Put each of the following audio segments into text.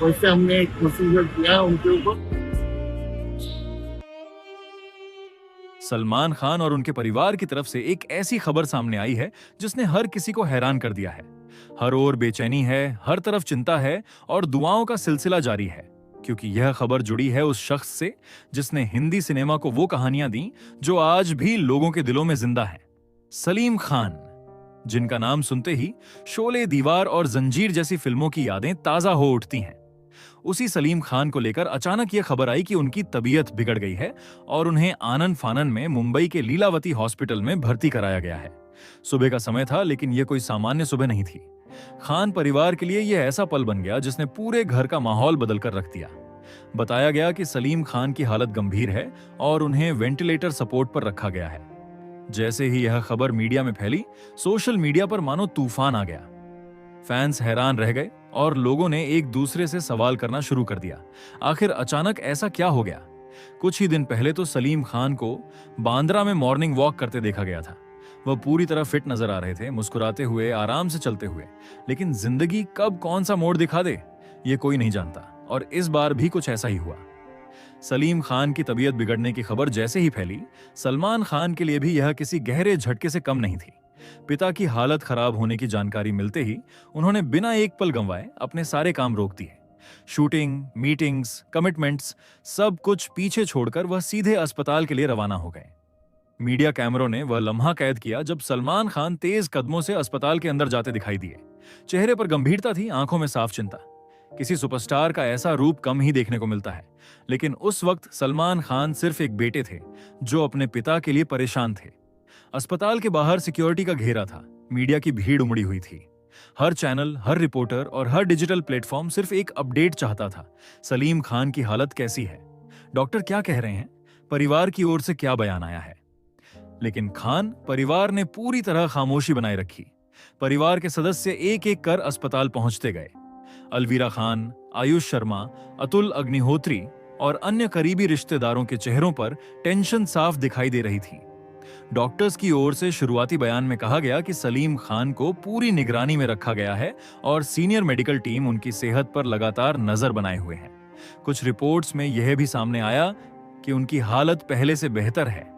वैसे हमने एक प्रोसीजर किया उनके ऊपर। सलमान खान और उनके परिवार की तरफ से एक ऐसी खबर सामने आई है जिसने हर किसी को हैरान कर दिया है। हर ओर बेचैनी है, हर तरफ चिंता है और दुआओं का सिलसिला जारी है, क्योंकि यह खबर जुड़ी है उस शख्स से जिसने हिंदी सिनेमा को वो कहानियां दी जो आज भी लोगों के दिलों में जिंदा हैं। सलीम खान, जिनका नाम सुनते ही शोले, दीवार और जंजीर जैसी फिल्मों की यादें ताजा हो उठती हैं। उसी सलीम खान को लेकर अचानक यह खबर आई कि उनकी तबीयत बिगड़ गई है और उन्हें आनन फानन में मुंबई के लीलावती हॉस्पिटल में भर्ती कराया गया है। सुबह का समय था, लेकिन यह कोई सामान्य सुबह नहीं थी। खान परिवार के लिए यह ऐसा पल बन गया जिसने पूरे घर का माहौल बदलकर रख दिया। बताया गया कि सलीम खान की हालत गंभीर है और उन्हें वेंटिलेटर सपोर्ट पर रखा गया है। जैसे ही यह खबर मीडिया में फैली, सोशल मीडिया पर मानो तूफान आ गया। फैंस हैरान रह गए और लोगों ने एक दूसरे से सवाल करना शुरू कर दिया, आखिर अचानक ऐसा क्या हो गया। कुछ ही दिन पहले तो सलीम खान को बांद्रा में मॉर्निंग वॉक करते देखा गया था। वह पूरी तरह फिट नजर आ रहे थे, मुस्कुराते हुए, आराम से चलते हुए। लेकिन जिंदगी कब कौन सा मोड़ दिखा दे, ये कोई नहीं जानता, और इस बार भी कुछ ऐसा ही हुआ। सलीम खान की तबीयत बिगड़ने की खबर जैसे ही फैली, सलमान खान के लिए भी यह किसी गहरे झटके से कम नहीं थी। पिता की हालत खराब होने की जानकारी मिलते ही उन्होंने बिना एक पल गंवाए अपने सारे काम रोक दिए। शूटिंग, मीटिंग्स, कमिटमेंट्स, सब कुछ पीछे छोड़कर वह सीधे अस्पताल के लिए रवाना हो गए। मीडिया कैमरों ने वह लम्हा कैद किया जब सलमान खान तेज कदमों से अस्पताल के अंदर जाते दिखाई दिए। चेहरे पर गंभीरता थी, आंखों में साफ चिंता। किसी सुपरस्टार का ऐसा रूप कम ही देखने को मिलता है, लेकिन उस वक्त सलमान खान सिर्फ एक बेटे थे जो अपने पिता के लिए परेशान थे। अस्पताल के बाहर सिक्योरिटी का घेरा था, मीडिया की भीड़ उमड़ी हुई थी। हर चैनल, हर रिपोर्टर और हर डिजिटल प्लेटफॉर्म सिर्फ एक अपडेट चाहता था। सलीम खान की हालत कैसी है, डॉक्टर क्या कह रहे हैं, परिवार की ओर से क्या बयान आया है। लेकिन खान परिवार ने पूरी तरह खामोशी बनाए रखी। परिवार के सदस्य एक एक कर अस्पताल पहुंचते गए। अलवीरा खान, आयुष शर्मा, अतुल अग्निहोत्री और अन्य करीबी रिश्तेदारों के चेहरों पर टेंशन साफ दिखाई दे रही थी। डॉक्टर्स की ओर से शुरुआती बयान में कहा गया कि सलीम खान को पूरी निगरानी में रखा गया है और सीनियर मेडिकल टीम उनकी सेहत पर लगातार नजर बनाए हुए है। कुछ रिपोर्ट्स में यह भी सामने आया कि उनकी हालत पहले से बेहतर है।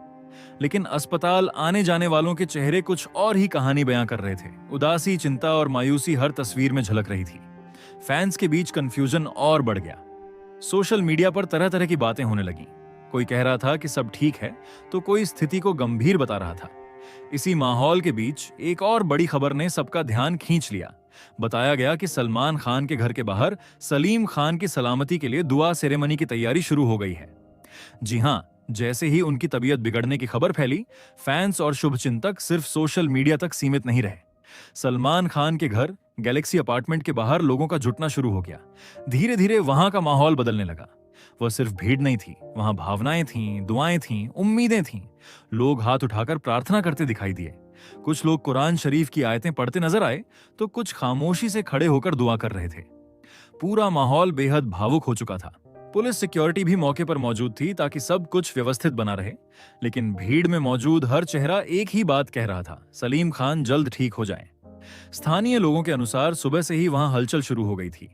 लेकिन अस्पताल आने जाने वालों के चेहरे कुछ और ही कहानी बयां कर रहे थे। उदासी, चिंता और मायूसी हर तस्वीर में झलक रही थी। फैंस के बीच कंफ्यूजन और बढ़ गया। सोशल मीडिया पर तरह तरह की बातें होने लगी। कोई कह रहा था कि सब ठीक है, तो कोई स्थिति को गंभीर बता रहा था। इसी माहौल के बीच एक और बड़ी खबर ने सबका ध्यान खींच लिया। बताया गया कि सलमान खान के घर के बाहर सलीम खान की सलामती के लिए दुआ सेरेमनी की तैयारी शुरू हो गई है। जी हां, जैसे ही उनकी तबीयत बिगड़ने की खबर फैली, फैंस और शुभचिंतक सिर्फ सोशल मीडिया तक सीमित नहीं रहे। सलमान खान के घर गैलेक्सी अपार्टमेंट के बाहर लोगों का जुटना शुरू हो गया। धीरे धीरे वहां का माहौल बदलने लगा। वह सिर्फ भीड़ नहीं थी, वहां भावनाएं थीं, दुआएं थीं, उम्मीदें थीं। लोग हाथ उठाकर प्रार्थना करते दिखाई दिए। कुछ लोग कुरान शरीफ की आयतें पढ़ते नजर आए, तो कुछ खामोशी से खड़े होकर दुआ कर रहे थे। पूरा माहौल बेहद भावुक हो चुका था। पुलिस सिक्योरिटी भी मौके पर मौजूद थी ताकि सब कुछ व्यवस्थित बना रहे। लेकिन भीड़ में मौजूद हर चेहरा एक ही बात कह रहा था, सलीम खान जल्द ठीक हो जाएं। स्थानीय लोगों के अनुसार सुबह से ही वहां हलचल शुरू हो गई थी।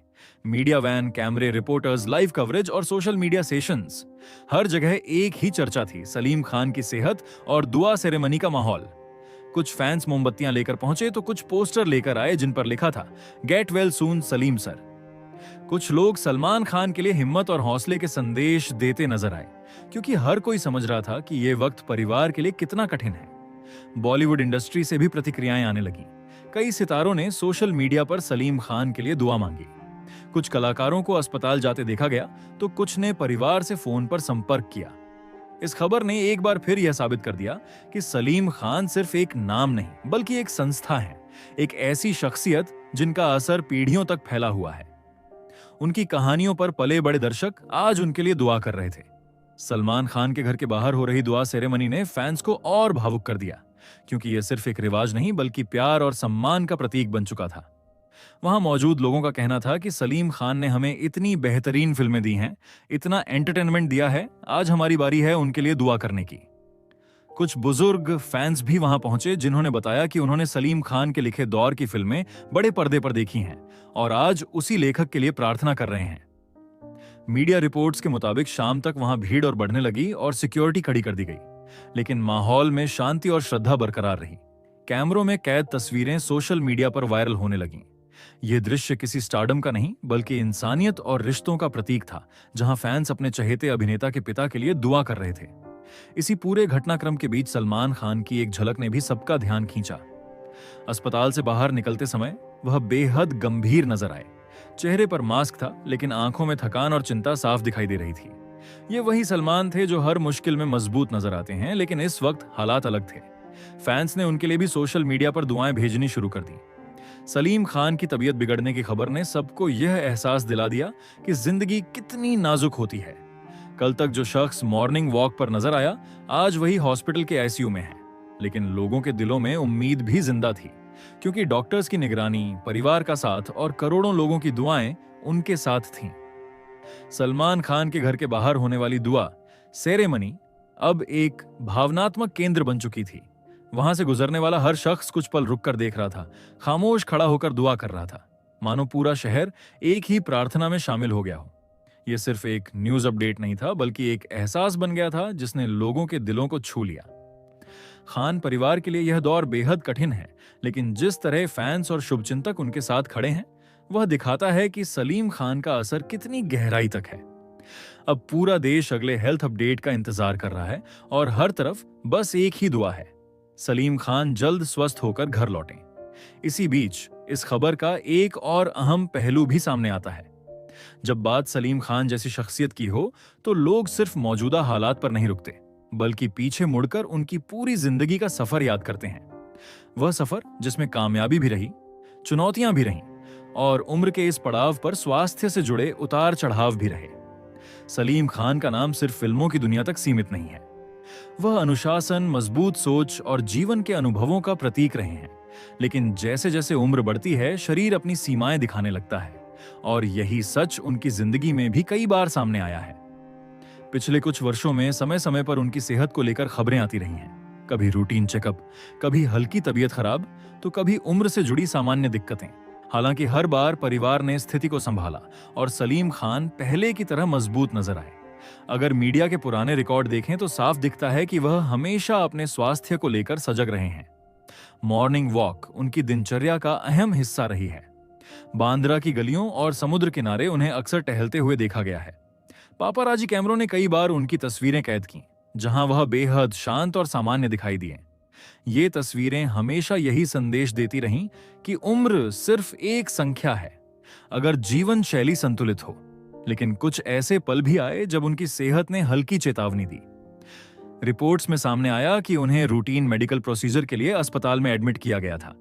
मीडिया वैन, कैमरे, रिपोर्टर्स, लाइव कवरेज और सोशल मीडिया सेशंस, हर जगह एक ही चर्चा थी, सलीम खान की सेहत और दुआ सेरेमनी का माहौल। कुछ फैंस मोमबत्तियां लेकर पहुंचे तो कुछ पोस्टर लेकर आए जिन पर लिखा था, get well soon Salim sir. कुछ लोग सलमान खान के लिए हिम्मत और हौसले के संदेश देते नजर आए, क्योंकि हर कोई समझ रहा था कि यह वक्त परिवार के लिए कितना कठिन है। बॉलीवुड इंडस्ट्री से भी प्रतिक्रियाएं आने लगी। कई सितारों ने सोशल मीडिया पर सलीम खान के लिए दुआ मांगी। कुछ कलाकारों को अस्पताल जाते देखा गया, तो कुछ ने परिवार से फोन पर संपर्क किया। इस खबर ने एक बार फिर यह साबित कर दिया कि सलीम खान सिर्फ एक नाम नहीं, बल्कि एक संस्था है, एक ऐसी शख्सियत जिनका असर पीढ़ियों तक फैला हुआ है। उनकी कहानियों पर पले बड़े दर्शक आज उनके लिए दुआ कर रहे थे। सलमान खान के घर के बाहर हो रही दुआ सेरेमनी ने फैंस को और भावुक कर दिया, क्योंकि यह सिर्फ एक रिवाज नहीं बल्कि प्यार और सम्मान का प्रतीक बन चुका था। वहां मौजूद लोगों का कहना था कि सलीम खान ने हमें इतनी बेहतरीन फिल्में दी हैं, इतना एंटरटेनमेंट दिया है, आज हमारी बारी है उनके लिए दुआ करने की। कुछ बुजुर्ग फैंस भी वहां पहुंचे जिन्होंने बताया कि उन्होंने सलीम खान के लिखे दौर की फिल्में बड़े पर्दे पर देखी हैं और आज उसी लेखक के लिए प्रार्थना कर रहे हैं। मीडिया रिपोर्ट्स के मुताबिक शाम तक वहां भीड़ और बढ़ने लगी और सिक्योरिटी खड़ी कर दी गई, लेकिन माहौल में शांति और श्रद्धा बरकरार रही। कैमरों में कैद तस्वीरें सोशल मीडिया पर वायरल होने लगीं। यह दृश्य किसी स्टारडम का नहीं बल्कि इंसानियत और रिश्तों का प्रतीक था, जहां फैंस अपने चहेते अभिनेता के पिता के लिए दुआ कर रहे थे। इसी पूरे घटनाक्रम के बीच सलमान खान की एक झलक ने भी सबका ध्यान खींचा। अस्पताल से बाहर निकलते समय वह बेहद गंभीर नजर आए। चेहरे पर मास्क था, लेकिन आंखों में थकान और चिंता साफ दिखाई दे रही थी। ये वही सलमान थे जो हर मुश्किल में मजबूत नजर आते हैं, लेकिन इस वक्त हालात अलग थे। फैंस ने उनके लिए भी सोशल मीडिया पर दुआएं भेजनी शुरू कर दी। सलीम खान की तबीयत बिगड़ने की खबर ने सबको यह एहसास दिला दिया कि जिंदगी कितनी नाजुक होती है। कल तक जो शख्स मॉर्निंग वॉक पर नजर आया, आज वही हॉस्पिटल के आईसीयू में है। लेकिन लोगों के दिलों में उम्मीद भी जिंदा थी, क्योंकि डॉक्टर्स की निगरानी, परिवार का साथ और करोड़ों लोगों की दुआएं उनके साथ थीं। सलमान खान के घर के बाहर होने वाली दुआ सेरेमनी अब एक भावनात्मक केंद्र बन चुकी थी। वहां से गुजरने वाला हर शख्स कुछ पल रुककर देख रहा था, खामोश खड़ा होकर दुआ कर रहा था, मानो पूरा शहर एक ही प्रार्थना में शामिल हो गया हो। यह सिर्फ एक न्यूज अपडेट नहीं था, बल्कि एक एहसास बन गया था जिसने लोगों के दिलों को छू लिया। खान परिवार के लिए यह दौर बेहद कठिन है, लेकिन जिस तरह फैंस और शुभचिंतक उनके साथ खड़े हैं, वह दिखाता है कि सलीम खान का असर कितनी गहराई तक है। अब पूरा देश अगले हेल्थ अपडेट का इंतजार कर रहा है और हर तरफ बस एक ही दुआ है, सलीम खान जल्द स्वस्थ होकर घर लौटें। इसी बीच इस खबर का एक और अहम पहलू भी सामने आता है। जब बात सलीम खान जैसी शख्सियत की हो, तो लोग सिर्फ मौजूदा हालात पर नहीं रुकते, बल्कि पीछे मुड़कर उनकी पूरी जिंदगी का सफर याद करते हैं। वह सफर जिसमें कामयाबी भी रही, चुनौतियां भी रहीं और उम्र के इस पड़ाव पर स्वास्थ्य से जुड़े उतार चढ़ाव भी रहे। सलीम खान का नाम सिर्फ फिल्मों की दुनिया तक सीमित नहीं है। वह अनुशासन, मजबूत सोच और जीवन के अनुभवों का प्रतीक रहे हैं। लेकिन जैसे जैसे उम्र बढ़ती है, शरीर अपनी सीमाएं दिखाने लगता है, और यही सच उनकी जिंदगी में भी कई बार सामने आया है। पिछले कुछ वर्षों में समय समय पर उनकी सेहत को लेकर खबरें आती रही हैं। कभी रूटीन चेकअप, कभी हल्की तबीयत खराब, तो कभी उम्र से जुड़ी सामान्य दिक्कतें। हालांकि हर बार परिवार ने स्थिति को संभाला और सलीम खान पहले की तरह मजबूत नजर आए। अगर मीडिया के पुराने रिकॉर्ड देखें तो साफ दिखता है कि वह हमेशा अपने स्वास्थ्य को लेकर सजग रहे हैं। मॉर्निंग वॉक उनकी दिनचर्या का अहम हिस्सा रही है। बांद्रा की गलियों और समुद्र किनारे उन्हें अक्सर टहलते हुए देखा गया है। पापाराजी कैमरों ने कई बार उनकी तस्वीरें कैद की, जहां वह बेहद शांत और सामान्य दिखाई दिए। ये तस्वीरें हमेशा यही संदेश देती रहीं कि उम्र सिर्फ एक संख्या है, अगर जीवन शैली संतुलित हो। लेकिन कुछ ऐसे पल भी आए जब उनकी सेहत ने हल्की चेतावनी दी। रिपोर्ट्स में सामने आया कि उन्हें रूटीन मेडिकल प्रोसीजर के लिए अस्पताल में एडमिट किया गया था,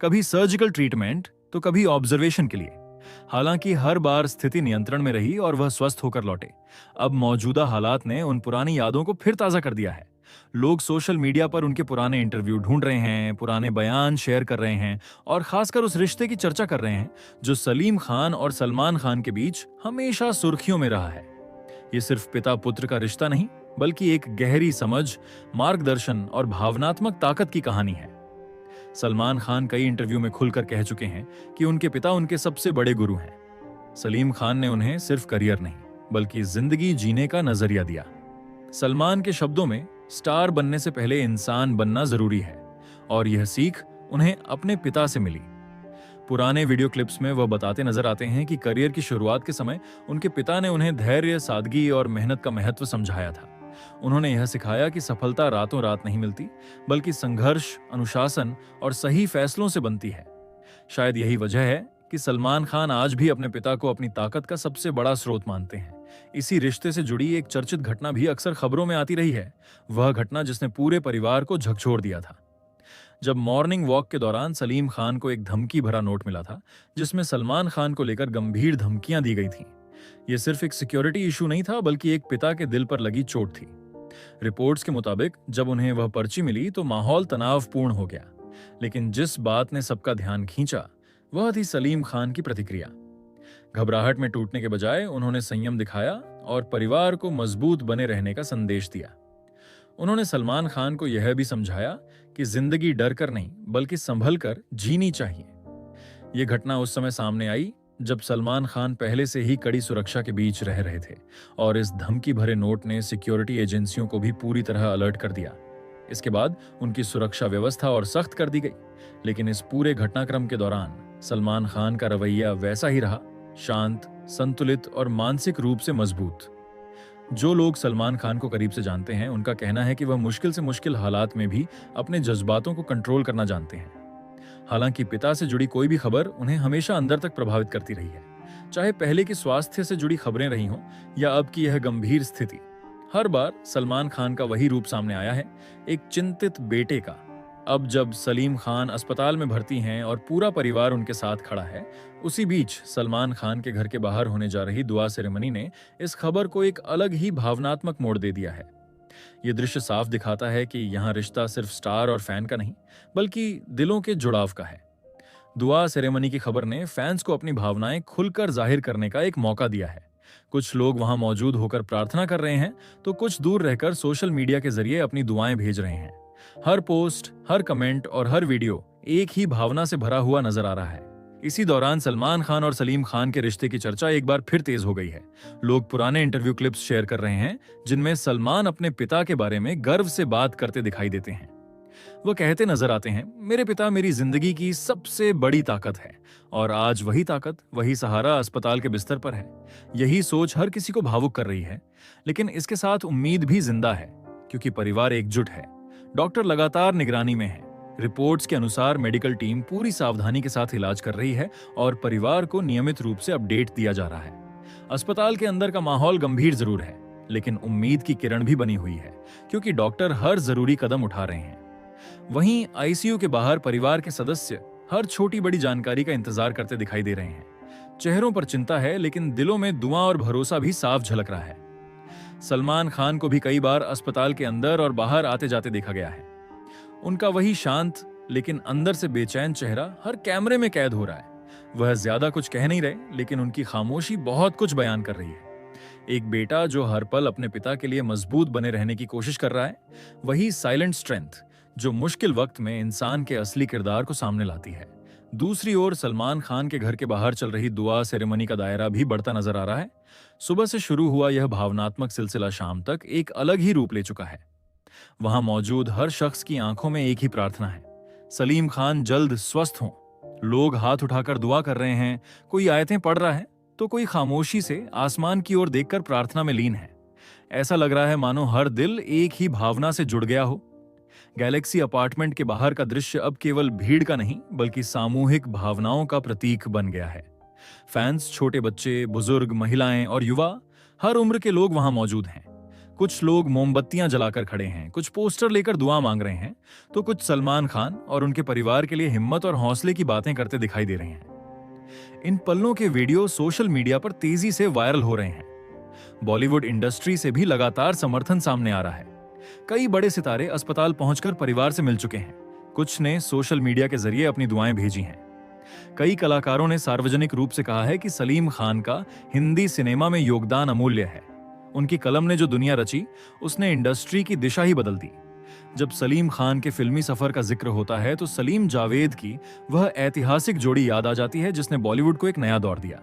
कभी सर्जिकल ट्रीटमेंट तो कभी ऑब्जर्वेशन के लिए। हालांकि हर बार स्थिति नियंत्रण में रही और वह स्वस्थ होकर लौटे। अब मौजूदा हालात ने उन पुरानी यादों को फिर ताजा कर दिया है। लोग सोशल मीडिया पर उनके पुराने इंटरव्यू ढूंढ रहे हैं, पुराने बयान शेयर कर रहे हैं और खासकर उस रिश्ते की चर्चा कर रहे हैं जो सलीम खान और सलमान खान के बीच हमेशा सुर्खियों में रहा है। ये सिर्फ पिता पुत्र का रिश्ता नहीं, बल्कि एक गहरी समझ, मार्गदर्शन और भावनात्मक ताकत की कहानी है। सलमान खान कई इंटरव्यू में खुलकर कह चुके हैं कि उनके पिता उनके सबसे बड़े गुरु हैं। सलीम खान ने उन्हें सिर्फ करियर नहीं, बल्कि जिंदगी जीने का नजरिया दिया। सलमान के शब्दों में, स्टार बनने से पहले इंसान बनना जरूरी है, और यह सीख उन्हें अपने पिता से मिली। पुराने वीडियो क्लिप्स में वह बताते नजर आते हैं कि करियर की शुरुआत के समय उनके पिता ने उन्हें धैर्य, सादगी और मेहनत का महत्व समझाया था। उन्होंने यह सिखाया कि सफलता रातों रात नहीं मिलती, बल्कि संघर्ष, अनुशासन और सही फैसलों से बनती है। शायद यही वजह है कि सलमान खान आज भी अपने पिता को अपनी ताकत का सबसे बड़ा स्रोत मानते हैं। इसी रिश्ते से जुड़ी एक चर्चित घटना भी अक्सर खबरों में आती रही है, वह घटना जिसने पूरे परिवार को झकझोर दिया था। जब मॉर्निंग वॉक के दौरान सलीम खान को एक धमकी भरा नोट मिला था, जिसमें सलमान खान को लेकर गंभीर धमकियां दी गई थीं। यह सिर्फ एक सिक्योरिटी इशू नहीं था, बल्कि एक पिता के दिल पर लगी चोट थी। रिपोर्ट्स के मुताबिक जब उन्हें वह पर्ची मिली तो माहौल तनावपूर्ण हो गया। लेकिन जिस बात ने सबका ध्यान खींचा, वह थी सलीम खान की प्रतिक्रिया। घबराहट में टूटने के बजाय उन्होंने संयम दिखाया और परिवार को मजबूत बने रहने का संदेश दिया। उन्होंने सलमान खान को यह भी समझाया कि जिंदगी डर कर नहीं बल्कि संभल कर जीनी चाहिए। ये घटना उस समय सामने आई जब सलमान खान पहले से ही कड़ी सुरक्षा के बीच रह रहे थे और इस धमकी भरे नोट ने सिक्योरिटी एजेंसियों को भी पूरी तरह अलर्ट कर दिया। इसके बाद उनकी सुरक्षा व्यवस्था और सख्त कर दी गई। लेकिन इस पूरे घटनाक्रम के दौरान सलमान खान का रवैया वैसा ही रहा, शांत, संतुलित और मानसिक रूप से मजबूत। जो लोग सलमान खान को करीब से जानते हैं उनका कहना है कि वह मुश्किल से मुश्किल हालात में भी अपने जज्बातों को कंट्रोल करना जानते हैं। हालांकि पिता से जुड़ी कोई भी खबर उन्हें हमेशा अंदर तक प्रभावित करती रही है, चाहे पहले की स्वास्थ्य से जुड़ी खबरें रही हों या अब की यह गंभीर स्थिति। हर बार सलमान खान का वही रूप सामने आया है, एक चिंतित बेटे का। अब जब सलीम खान अस्पताल में भर्ती हैं और पूरा परिवार उनके साथ खड़ा है, उसी बीच सलमान खान के घर के बाहर होने जा रही दुआ सेरेमनी ने इस खबर को एक अलग ही भावनात्मक मोड़ दे दिया है। ये दृश्य साफ दिखाता है कि यहाँ रिश्ता सिर्फ स्टार और फैन का नहीं बल्कि दिलों के जुड़ाव का है। दुआ सेरेमनी की खबर ने फैंस को अपनी भावनाएं खुलकर जाहिर करने का एक मौका दिया है। कुछ लोग वहां मौजूद होकर प्रार्थना कर रहे हैं तो कुछ दूर रहकर सोशल मीडिया के जरिए अपनी दुआएं भेज रहे हैं। हर पोस्ट, हर कमेंट और हर वीडियो एक ही भावना से भरा हुआ नजर आ रहा है। इसी दौरान सलमान खान और सलीम खान के रिश्ते की चर्चा एक बार फिर तेज हो गई है। लोग पुराने इंटरव्यू क्लिप्स शेयर कर रहे हैं जिनमें सलमान अपने पिता के बारे में गर्व से बात करते दिखाई देते हैं। वो कहते नजर आते हैं, मेरे पिता मेरी जिंदगी की सबसे बड़ी ताकत है और आज वही ताकत, वही सहारा अस्पताल के बिस्तर पर है। यही सोच हर किसी को भावुक कर रही है, लेकिन इसके साथ उम्मीद भी जिंदा है क्योंकि परिवार एकजुट है। डॉक्टर लगातार निगरानी में है। रिपोर्ट्स के अनुसार मेडिकल टीम पूरी सावधानी के साथ इलाज कर रही है और परिवार को नियमित रूप से अपडेट दिया जा रहा है। अस्पताल के अंदर का माहौल गंभीर जरूर है, लेकिन उम्मीद की किरण भी बनी हुई है क्योंकि डॉक्टर हर जरूरी कदम उठा रहे हैं। वहीं आईसीयू के बाहर परिवार के सदस्य हर छोटी बड़ी जानकारी का इंतजार करते दिखाई दे रहे हैं। चेहरों पर चिंता है लेकिन दिलों में दुआ और भरोसा भी साफ झलक रहा है। सलमान खान को भी कई बार अस्पताल के अंदर और बाहर आते जाते देखा गया है। उनका वही शांत लेकिन अंदर से बेचैन चेहरा हर कैमरे में कैद हो रहा है। वह ज्यादा कुछ कह नहीं रहे लेकिन उनकी खामोशी बहुत कुछ बयान कर रही है। एक बेटा जो हर पल अपने पिता के लिए मजबूत बने रहने की कोशिश कर रहा है, वही साइलेंट स्ट्रेंथ जो मुश्किल वक्त में इंसान के असली किरदार को सामने लाती है। दूसरी ओर सलमान खान के घर के बाहर चल रही दुआ सेरेमनी का दायरा भी बढ़ता नजर आ रहा है। सुबह से शुरू हुआ यह भावनात्मक सिलसिला शाम तक एक अलग ही रूप ले चुका है। वहां मौजूद हर शख्स की आंखों में एक ही प्रार्थना है, सलीम खान जल्द स्वस्थ हों। लोग हाथ उठाकर दुआ कर रहे हैं, कोई आयतें पढ़ रहा है तो कोई खामोशी से आसमान की ओर देखकर प्रार्थना में लीन है। ऐसा लग रहा है मानो हर दिल एक ही भावना से जुड़ गया हो। गैलेक्सी अपार्टमेंट के बाहर का दृश्य अब केवल भीड़ का नहीं बल्कि सामूहिक भावनाओं का प्रतीक बन गया है। फैंस, छोटे बच्चे, बुजुर्ग, महिलाएं और युवा, हर उम्र के लोग वहां मौजूद हैं। कुछ लोग मोमबत्तियां जलाकर खड़े हैं, कुछ पोस्टर लेकर दुआ मांग रहे हैं तो कुछ सलमान खान और उनके परिवार के लिए हिम्मत और हौसले की बातें करते दिखाई दे रहे हैं। इन पलों के वीडियो सोशल मीडिया पर तेजी से वायरल हो रहे हैं। बॉलीवुड इंडस्ट्री से भी लगातार समर्थन सामने आ रहा है। कई बड़े सितारे अस्पताल पहुंचकर परिवार से मिल चुके हैं। कुछ ने सोशल मीडिया के जरिए अपनी दुआएं भेजी हैं। कई कलाकारों ने सार्वजनिक रूप से कहा है कि सलीम खान का हिंदी सिनेमा में योगदान अमूल्य है। उनकी कलम ने जो दुनिया रची, उसने इंडस्ट्री की दिशा ही बदल दी। जब सलीम खान के फिल्मी सफर का जिक्र होता है तो सलीम जावेद की वह ऐतिहासिक जोड़ी याद आ जाती है जिसने बॉलीवुड को एक नया दौर दिया।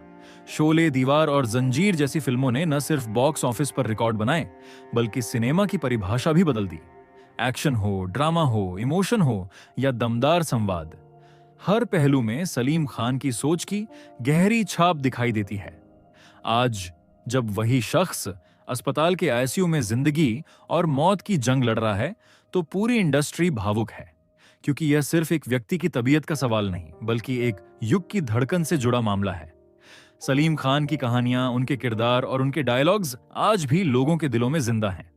शोले, दीवार और जंजीर जैसी फिल्मों ने न सिर्फ बॉक्स ऑफिस पर रिकॉर्ड बनाए बल्कि सिनेमा की परिभाषा भी बदल दी। एक्शन हो, ड्रामा हो, इमोशन हो या दमदार संवाद, हर पहलू में सलीम खान की सोच की गहरी छाप दिखाई देती है। आज जब वही शख्स अस्पताल के आईसीयू में जिंदगी और मौत की जंग लड़ रहा है तो पूरी इंडस्ट्री भावुक है, क्योंकि यह सिर्फ एक व्यक्ति की तबीयत का सवाल नहीं बल्कि एक युग की धड़कन से जुड़ा मामला है। सलीम खान की कहानियां, उनके किरदार और उनके डायलॉग्स आज भी लोगों के दिलों में जिंदा हैं।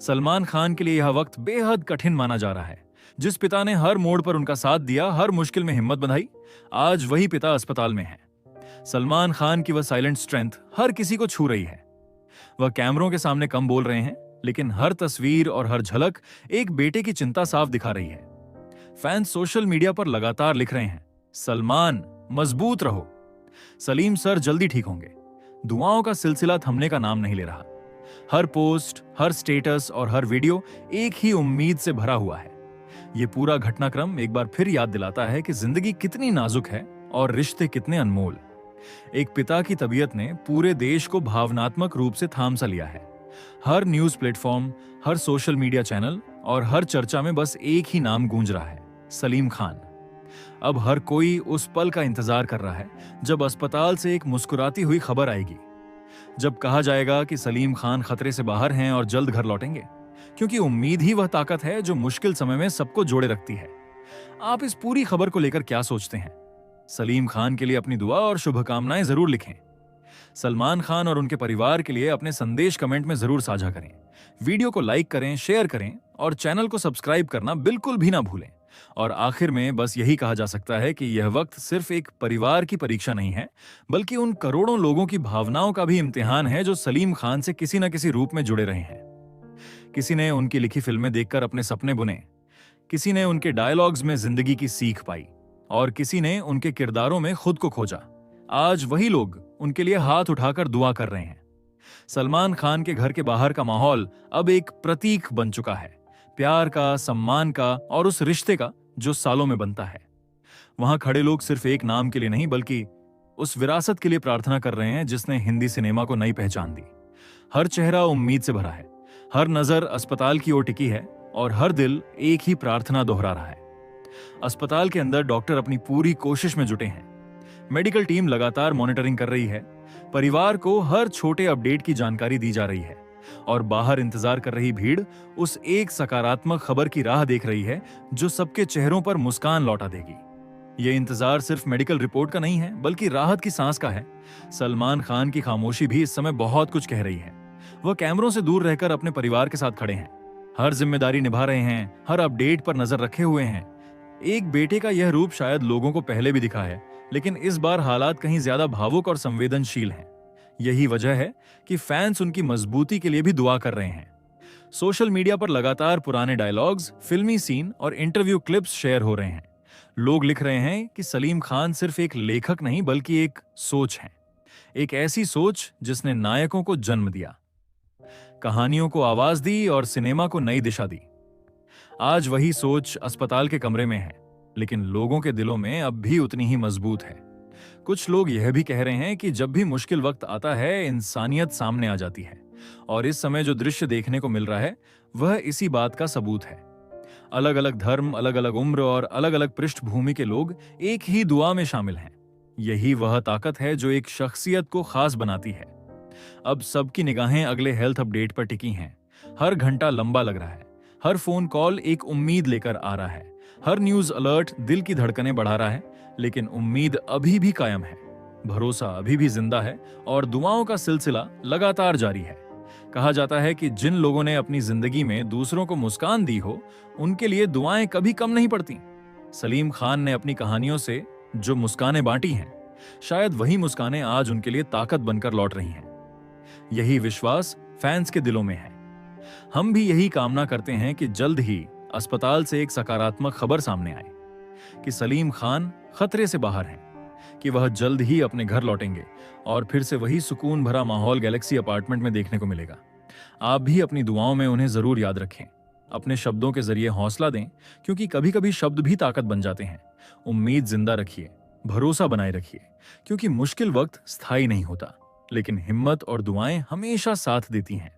सलमान खान के लिए यह वक्त बेहद कठिन माना जा रहा है। जिस पिता ने हर मोड़ पर उनका साथ दिया, हर मुश्किल में हिम्मत बंधाई, आज वही पिता अस्पताल में है। सलमान खान की वह साइलेंट स्ट्रेंथ हर किसी को छू रही है। वह कैमरों के सामने कम बोल रहे हैं लेकिन हर तस्वीर और हर झलक एक बेटे की चिंता साफ दिखा रही है। फैंस सोशल मीडिया पर लगातार लिख रहे हैं, सलमान मजबूत रहो, सलीम सर जल्दी ठीक होंगे। दुआओं का सिलसिला थमने का नाम नहीं ले रहा। हर पोस्ट, हर स्टेटस और हर वीडियो एक ही उम्मीद से भरा हुआ है। ये पूरा घटनाक्रम एक बार फिर याद दिलाता है कि जिंदगी कितनी नाजुक है और रिश्ते कितने अनमोल। एक पिता की तबीयत ने पूरे देश को भावनात्मक रूप से थाम सा लिया है। हर न्यूज प्लेटफॉर्म, हर सोशल मीडिया चैनल और हर चर्चा में बस एक ही नाम गूंज रहा है, सलीम खान। अब हर कोई उस पल का इंतजार कर रहा है जब अस्पताल से एक मुस्कुराती हुई खबर आएगी, जब कहा जाएगा कि सलीम खान खतरे से बाहर हैं और जल्द घर लौटेंगे, क्योंकि उम्मीद ही वह ताकत है जो मुश्किल समय में सबको जोड़े रखती है। आप इस पूरी खबर को लेकर क्या सोचते हैं? सलीम खान के लिए अपनी दुआ और शुभकामनाएं जरूर लिखें। सलमान खान और उनके परिवार के लिए अपने संदेश कमेंट में जरूर साझा करें। वीडियो को लाइक करें, शेयर करें और चैनल को सब्सक्राइब करना बिल्कुल भी ना भूलें। और आखिर में बस यही कहा जा सकता है कि यह वक्त सिर्फ एक परिवार की परीक्षा नहीं है, बल्कि उन करोड़ों लोगों की भावनाओं का भी इम्तिहान है जो सलीम खान से किसी न किसी रूप में जुड़े रहे हैं। किसी ने उनकी लिखी फिल्में देखकर अपने सपने बुने, किसी ने उनके डायलॉग्स में जिंदगी की सीख पाई और किसी ने उनके किरदारों में खुद को खोजा। आज वही लोग उनके लिए हाथ उठाकर दुआ कर रहे हैं। सलमान खान के घर के बाहर का माहौल अब एक प्रतीक बन चुका है, प्यार का, सम्मान का और उस रिश्ते का जो सालों में बनता है। वहां खड़े लोग सिर्फ एक नाम के लिए नहीं, बल्कि उस विरासत के लिए प्रार्थना कर रहे हैं जिसने हिंदी सिनेमा को नई पहचान दी। हर चेहरा उम्मीद से भरा है, हर नजर अस्पताल की ओर टिकी है और हर दिल एक ही प्रार्थना दोहरा रहा है। अस्पताल के अंदर डॉक्टर अपनी पूरी कोशिश में जुटे हैं। मेडिकल टीम लगातार मॉनिटरिंग कर रही है। परिवार को हर छोटे अपडेट की जानकारी दी जा रही है और बाहर इंतजार कर रही भीड़ उस एक सकारात्मक खबर की राह देख रही है जो सबके चेहरों पर मुस्कान लौटा देगी। यह इंतजार सिर्फ मेडिकल रिपोर्ट का नहीं है, बल्कि राहत की सांस का है। सलमान खान की खामोशी भी इस समय बहुत कुछ कह रही है। वह कैमरों से दूर रहकर अपने परिवार के साथ खड़े हैं, हर जिम्मेदारी निभा रहे हैं, हर अपडेट पर नजर रखे हुए हैं। एक बेटे का यह रूप शायद लोगों को पहले भी दिखा है, लेकिन इस बार हालात कहीं ज्यादा भावुक और संवेदनशील हैं। यही वजह है कि फैंस उनकी मजबूती के लिए भी दुआ कर रहे हैं। सोशल मीडिया पर लगातार पुराने डायलॉग्स, फिल्मी सीन और इंटरव्यू क्लिप्स शेयर हो रहे हैं। लोग लिख रहे हैं कि सलीम खान सिर्फ एक लेखक नहीं, बल्कि एक सोच है, एक ऐसी सोच जिसने नायकों को जन्म दिया, कहानियों को आवाज दी और सिनेमा को नई दिशा दी। आज वही सोच अस्पताल के कमरे में है, लेकिन लोगों के दिलों में अब भी उतनी ही मजबूत है। कुछ लोग यह भी कह रहे हैं कि जब भी मुश्किल वक्त आता है, इंसानियत सामने आ जाती है। और इस समय जो दृश्य देखने को मिल रहा है, वह इसी बात का सबूत है। अलग अलग धर्म, अलग अलग उम्र और अलग अलग पृष्ठभूमि के लोग एक ही दुआ में शामिल हैं। यही वह ताकत है जो एक शख्सियत को खास बनाती है। अब सबकी निगाहें अगले हेल्थ अपडेट पर टिकी हैं। हर घंटा लंबा लग रहा है, हर फोन कॉल एक उम्मीद लेकर आ रहा है, हर न्यूज अलर्ट दिल की धड़कनें बढ़ा रहा है। लेकिन उम्मीद अभी भी कायम है, भरोसा अभी भी जिंदा है और दुआओं का सिलसिला लगातार जारी है। कहा जाता है कि जिन लोगों ने अपनी जिंदगी में दूसरों को मुस्कान दी हो, उनके लिए दुआएं कभी कम नहीं पड़ती। सलीम खान ने अपनी कहानियों से जो मुस्कानें बांटी हैं, शायद वही मुस्कानें आज उनके लिए ताकत बनकर लौट रही हैं। यही विश्वास फैंस के दिलों में है। हम भी यही कामना करते हैं कि जल्द ही अस्पताल से एक सकारात्मक खबर सामने आए कि सलीम खान खतरे से बाहर हैं, कि वह जल्द ही अपने घर लौटेंगे और फिर से वही सुकून भरा माहौल गैलेक्सी अपार्टमेंट में देखने को मिलेगा। आप भी अपनी दुआओं में उन्हें जरूर याद रखें, अपने शब्दों के जरिए हौसला दें, क्योंकि कभी कभी शब्द भी ताकत बन जाते हैं। उम्मीद जिंदा रखिए, भरोसा बनाए रखिए, क्योंकि मुश्किल वक्त स्थायी नहीं होता, लेकिन हिम्मत और दुआएं हमेशा साथ देती हैं।